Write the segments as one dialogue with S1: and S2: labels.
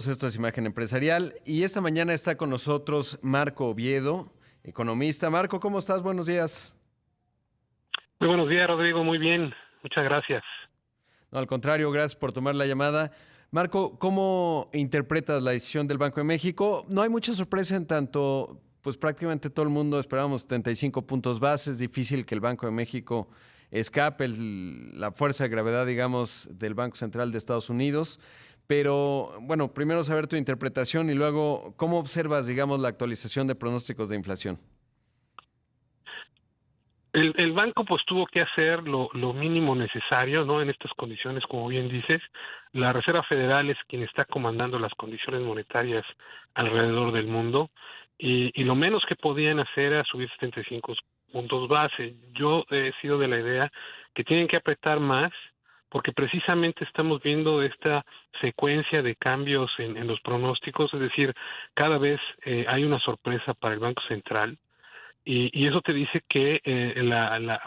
S1: Esto es Imagen Empresarial y esta mañana está con nosotros Marco Oviedo, economista. Marco, ¿cómo estás? Buenos días.
S2: Muy buenos días, Rodrigo. Muy bien. Muchas gracias.
S1: No, al contrario, gracias por tomar la llamada. Marco, ¿cómo interpretas la decisión del Banco de México? No hay mucha sorpresa en tanto, pues prácticamente todo el mundo esperábamos 75 puntos base. Es difícil que el Banco de México escape la fuerza de gravedad, digamos, del Banco Central de Estados Unidos. Pero bueno, primero saber tu interpretación y luego, ¿cómo observas, digamos, la actualización de pronósticos de inflación?
S2: El banco pues tuvo que hacer lo mínimo necesario, ¿no? En estas condiciones, como bien dices. La Reserva Federal es quien está comandando las condiciones monetarias alrededor del mundo y lo menos que podían hacer era subir 75 puntos base. Yo he sido de la idea que tienen que apretar más porque precisamente estamos viendo esta secuencia de cambios en los pronósticos, es decir, cada vez hay una sorpresa para el Banco Central. Y eso te dice que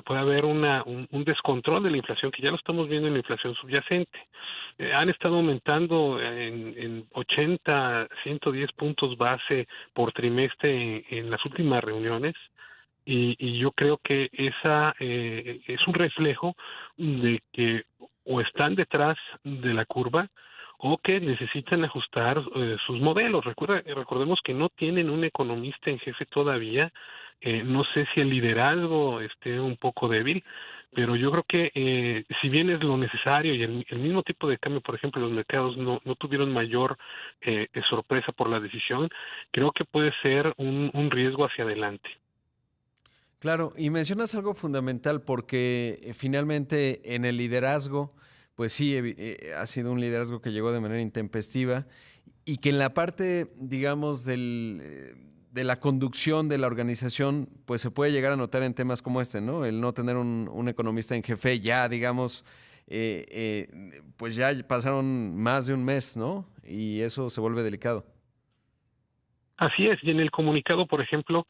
S2: puede haber un descontrol de la inflación, que ya lo estamos viendo en la inflación subyacente. Han estado aumentando en 80, 110 puntos base por trimestre en las últimas reuniones, y yo creo que esa es un reflejo de que o están detrás de la curva o que necesitan ajustar sus modelos. Recordemos que no tienen un economista en jefe todavía. No sé si el liderazgo esté un poco débil, pero yo creo que si bien es lo necesario y el mismo tipo de cambio, por ejemplo, los mercados no tuvieron mayor sorpresa por la decisión, creo que puede ser un riesgo hacia adelante.
S1: Claro, y mencionas algo fundamental porque finalmente en el liderazgo, pues sí, ha sido un liderazgo que llegó de manera intempestiva y que en la parte, digamos, de la conducción de la organización, pues se puede llegar a notar en temas como este, ¿no? El no tener un economista en jefe ya, digamos, pues ya pasaron más de un mes, ¿no? Y eso se vuelve delicado.
S2: Así es, y en el comunicado, por ejemplo,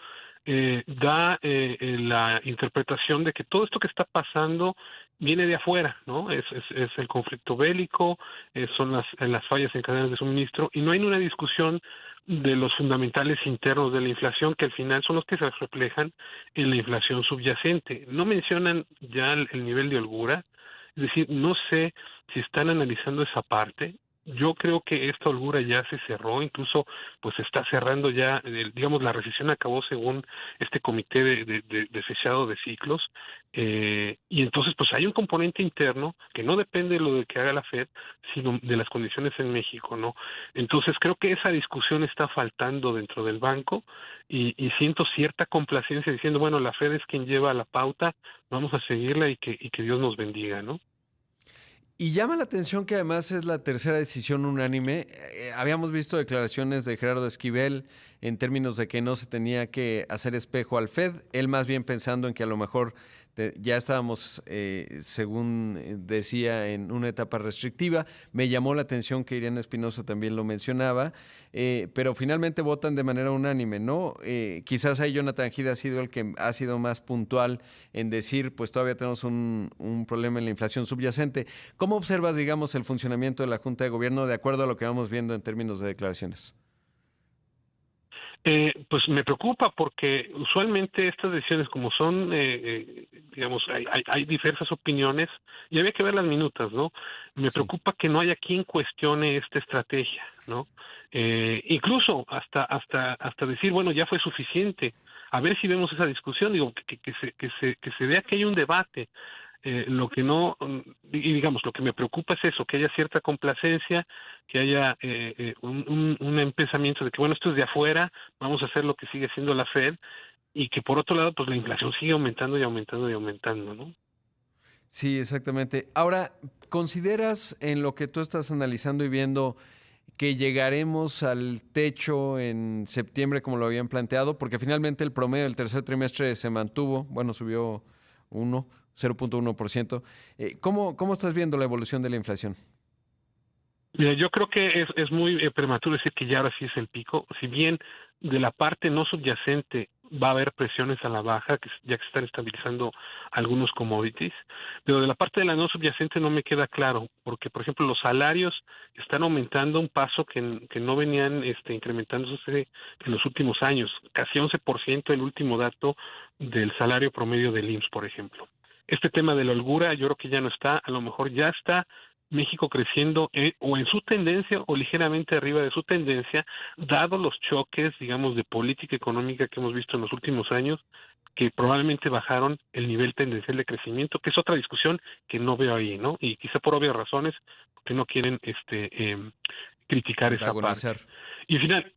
S2: da la interpretación de que todo esto que está pasando viene de afuera, ¿no? Es el conflicto bélico, son las fallas en cadenas de suministro, y no hay una discusión de los fundamentales internos de la inflación, que al final son los que se reflejan en la inflación subyacente. No mencionan ya el nivel de holgura, es decir, no sé si están analizando esa parte. Yo creo que esta holgura ya se cerró, incluso pues se está cerrando ya, digamos, la recesión acabó según este comité de fechado de ciclos, y entonces pues hay un componente interno que no depende de lo de que haga la Fed, sino de las condiciones en México, ¿no? Entonces creo que esa discusión está faltando dentro del banco, y siento cierta complacencia diciendo, bueno, la Fed es quien lleva la pauta, vamos a seguirla y que Dios nos bendiga, ¿no?
S1: Y llama la atención que además es la tercera decisión unánime. Habíamos visto declaraciones de Gerardo Esquivel en términos de que no se tenía que hacer espejo al Fed, él más bien pensando en que a lo mejor ya estábamos, según decía, en una etapa restrictiva. Me llamó la atención que Irene Espinosa también lo mencionaba, pero finalmente votan de manera unánime, ¿no? Quizás ahí Jonathan Gida ha sido el que ha sido más puntual en decir, pues todavía tenemos un problema en la inflación subyacente. ¿Cómo observas, digamos, el funcionamiento de la Junta de Gobierno de acuerdo a lo que vamos viendo en términos de declaraciones?
S2: Pues me preocupa porque usualmente estas decisiones, como son, digamos, hay diversas opiniones y había que ver las minutas, ¿no? Me
S1: Sí.
S2: preocupa que no haya quien cuestione esta estrategia, ¿no? Incluso hasta decir, bueno, ya fue suficiente. A ver si vemos esa discusión, digo, que se vea que hay un debate. Lo que no, y digamos, lo que me preocupa es eso, que haya cierta complacencia, que haya un empezamiento de que, bueno, esto es de afuera, vamos a hacer lo que sigue haciendo la Fed, y que por otro lado, pues la inflación sigue aumentando y aumentando y aumentando, ¿no?
S1: Sí, exactamente. Ahora, ¿consideras en lo que tú estás analizando y viendo que llegaremos al techo en septiembre como lo habían planteado? Porque finalmente el promedio del tercer trimestre se mantuvo, bueno, subió 0.1%. ¿Cómo estás viendo la evolución de la inflación?
S2: Mira, yo creo que es muy prematuro decir que ya ahora sí es el pico, si bien de la parte no subyacente va a haber presiones a la baja, ya que se están estabilizando algunos commodities, pero de la parte de la no subyacente no me queda claro, porque por ejemplo los salarios están aumentando un paso que no venían incrementándose en los últimos años, casi 11% el último dato del salario promedio del IMSS, por ejemplo. Este tema de la holgura yo creo que ya no está, a lo mejor ya está México creciendo o en su tendencia o ligeramente arriba de su tendencia, dado los choques, digamos, de política económica que hemos visto en los últimos años, que probablemente bajaron el nivel tendencial de crecimiento, que es otra discusión que no veo ahí, ¿no? Y quizá por obvias razones, porque no quieren criticar esa parte.
S1: Antagonizar.
S2: Y al final,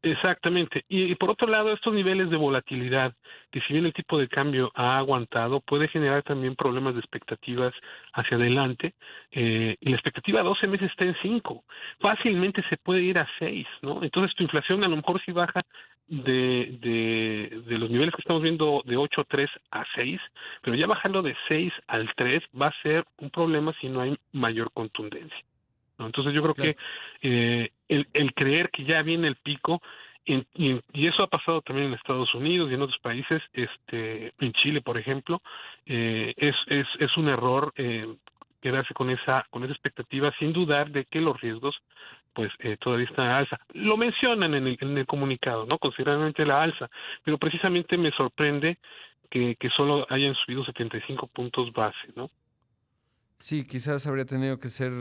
S2: exactamente. Y por otro lado, estos niveles de volatilidad, que si bien el tipo de cambio ha aguantado, puede generar también problemas de expectativas hacia adelante. Y la expectativa a 12 meses está en 5. Fácilmente se puede ir a 6, ¿no? Entonces tu inflación a lo mejor sí baja de los niveles que estamos viendo de 8.3 a 6, pero ya bajarlo de 6 al 3 va a ser un problema si no hay mayor contundencia, ¿no? Entonces yo creo
S1: Claro.
S2: que el creer que ya viene el pico, y eso ha pasado también en Estados Unidos y en otros países, en Chile, por ejemplo, es un error quedarse con esa expectativa sin dudar de que los riesgos pues todavía están a alza. Lo mencionan en el comunicado, ¿no? Considerablemente la alza, pero precisamente me sorprende que solo hayan subido 75 puntos base, ¿no?
S1: Sí, quizás habría tenido que ser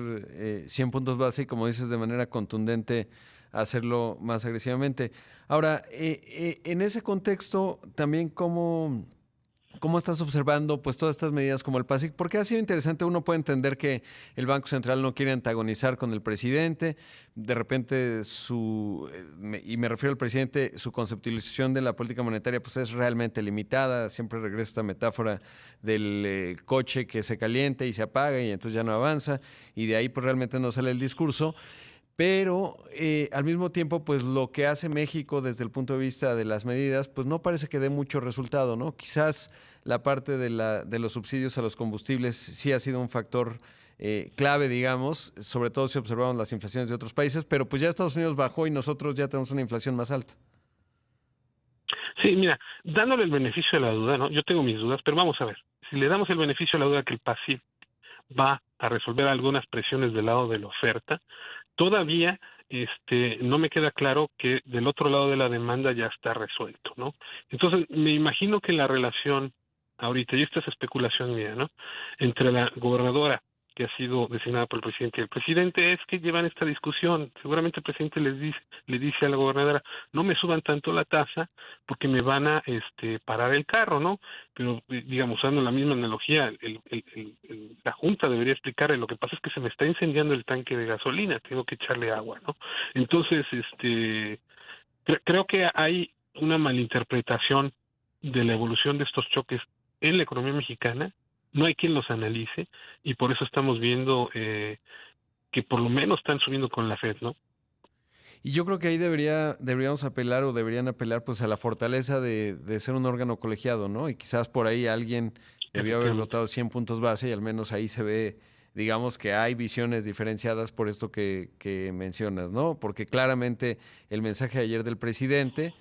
S1: 100 puntos base y, como dices, de manera contundente hacerlo más agresivamente. Ahora, en ese contexto, también ¿cómo estás observando pues todas estas medidas como el PASIC? Porque ha sido interesante, uno puede entender que el Banco Central no quiere antagonizar con el presidente, de repente y me refiero al presidente, su conceptualización de la política monetaria pues es realmente limitada, siempre regresa esta metáfora del coche que se calienta y se apaga y entonces ya no avanza, y de ahí pues realmente no sale el discurso. Pero al mismo tiempo, pues lo que hace México desde el punto de vista de las medidas, pues no parece que dé mucho resultado, ¿no? Quizás la parte de los subsidios a los combustibles sí ha sido un factor clave, digamos, sobre todo si observamos las inflaciones de otros países, pero pues ya Estados Unidos bajó y nosotros ya tenemos una inflación más alta.
S2: Sí, mira, dándole el beneficio de la duda, ¿no? Yo tengo mis dudas, pero vamos a ver. Si le damos el beneficio de la duda que el PASIF va a resolver algunas presiones del lado de la oferta, todavía no me queda claro que del otro lado de la demanda ya está resuelto, ¿no? Entonces, me imagino que la relación ahorita, y esta es especulación mía, ¿no? Entre la gobernadora que ha sido designada por el presidente y el presidente es que llevan esta discusión. Seguramente el presidente le dice a la gobernadora, no me suban tanto la tasa porque me van a parar el carro, ¿no? Pero digamos, usando la misma analogía, la Junta debería explicarle, lo que pasa es que se me está incendiando el tanque de gasolina, tengo que echarle agua, ¿no? Entonces, creo que hay una malinterpretación de la evolución de estos choques en la economía mexicana, no hay quien los analice, y por eso estamos viendo que por lo menos están subiendo con la Fed, ¿no?
S1: Y yo creo que ahí deberíamos apelar o deberían apelar pues a la fortaleza de ser un órgano colegiado, ¿no? Y quizás por ahí alguien debió haber
S2: Efectivamente.
S1: votado 100 puntos base y al menos ahí se ve, digamos, que hay visiones diferenciadas por esto que mencionas, ¿no? Porque claramente el mensaje de ayer del presidente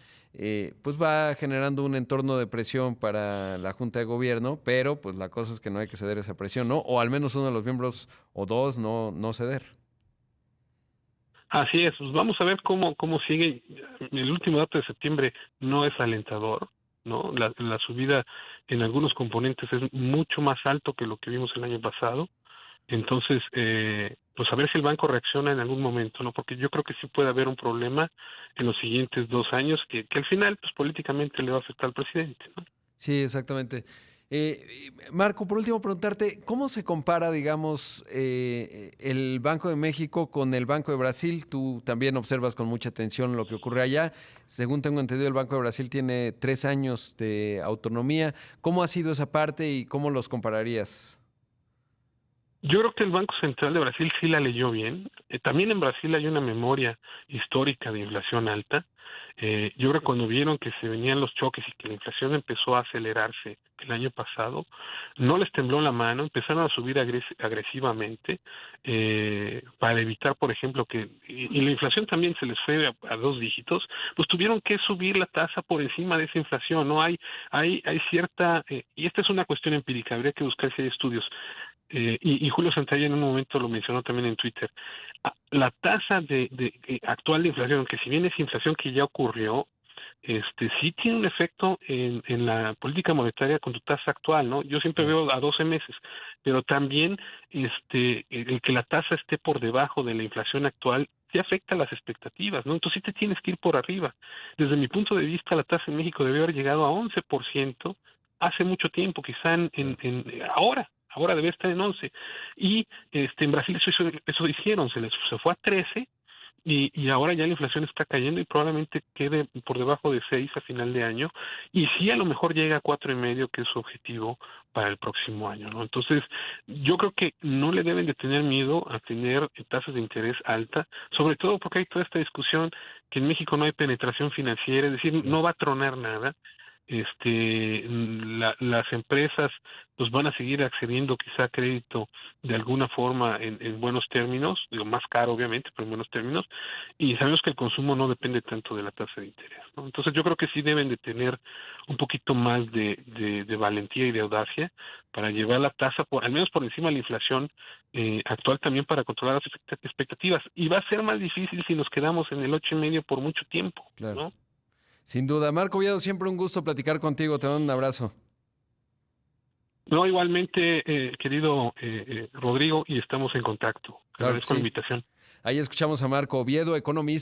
S1: pues va generando un entorno de presión para la Junta de Gobierno, pero pues la cosa es que no hay que ceder esa presión, ¿no? O al menos uno de los miembros o dos no ceder.
S2: Así es, pues vamos a ver cómo sigue. El último dato de septiembre no es alentador, ¿no? La subida en algunos componentes es mucho más alto que lo que vimos el año pasado. Entonces, pues a ver si el banco reacciona en algún momento, ¿no? Porque yo creo que sí puede haber un problema en los siguientes 2 años que al final, pues políticamente le va a afectar al presidente, ¿no?
S1: Sí, exactamente. Marco, por último, preguntarte, ¿cómo se compara, digamos, el Banco de México con el Banco de Brasil? Tú también observas con mucha atención lo que ocurre allá. Según tengo entendido, el Banco de Brasil tiene 3 años de autonomía. ¿Cómo ha sido esa parte y cómo los compararías?
S2: Yo creo que el Banco Central de Brasil sí la leyó bien. También en Brasil hay una memoria histórica de inflación alta. Yo creo que cuando vieron que se venían los choques y que la inflación empezó a acelerarse el año pasado, no les tembló la mano, empezaron a subir agresivamente para evitar, por ejemplo, y la inflación también se les fue a 2 dígitos, pues tuvieron que subir la tasa por encima de esa inflación, ¿no? Hay cierta, y esta es una cuestión empírica, habría que buscar si hay estudios, y Julio Santalla en un momento lo mencionó también en Twitter. La tasa actual de inflación, que si bien es inflación que ya ocurrió, sí tiene un efecto en la política monetaria con tu tasa actual, ¿no? Yo siempre
S1: Claro.
S2: veo a 12 meses, pero también el que la tasa esté por debajo de la inflación actual sí afecta las expectativas, ¿no? Entonces sí te tienes que ir por arriba. Desde mi punto de vista, la tasa en México debe haber llegado a 11% hace mucho tiempo, quizá
S1: Claro.
S2: ahora debe estar en 11. Y en Brasil eso hicieron, se fue a 13 y ahora ya la inflación está cayendo y probablemente quede por debajo de 6 a final de año y sí a lo mejor llega a 4,5, que es su objetivo para el próximo año, ¿no? Entonces, yo creo que no le deben de tener miedo a tener tasas de interés alta, sobre todo porque hay toda esta discusión que en México no hay penetración financiera, es decir,
S1: Claro.
S2: no va a tronar nada. Las empresas pues van a seguir accediendo quizá a crédito de alguna forma en buenos términos, digo más caro obviamente, pero en buenos términos, y sabemos que el consumo no depende tanto de la tasa de interés, ¿no? Entonces yo creo que sí deben de tener un poquito más de valentía y de audacia para llevar la tasa al menos por encima de la inflación actual, también para controlar las expectativas, y va a ser más difícil si nos quedamos en el 8,5 por mucho tiempo,
S1: Claro.
S2: ¿no?
S1: Sin duda. Marco Viedo, siempre un gusto platicar contigo. Te mando un abrazo.
S2: No, igualmente, querido Rodrigo, y estamos en contacto.
S1: Claro que
S2: Agradezco la
S1: sí.
S2: invitación.
S1: Ahí escuchamos a Marco Oviedo, economista.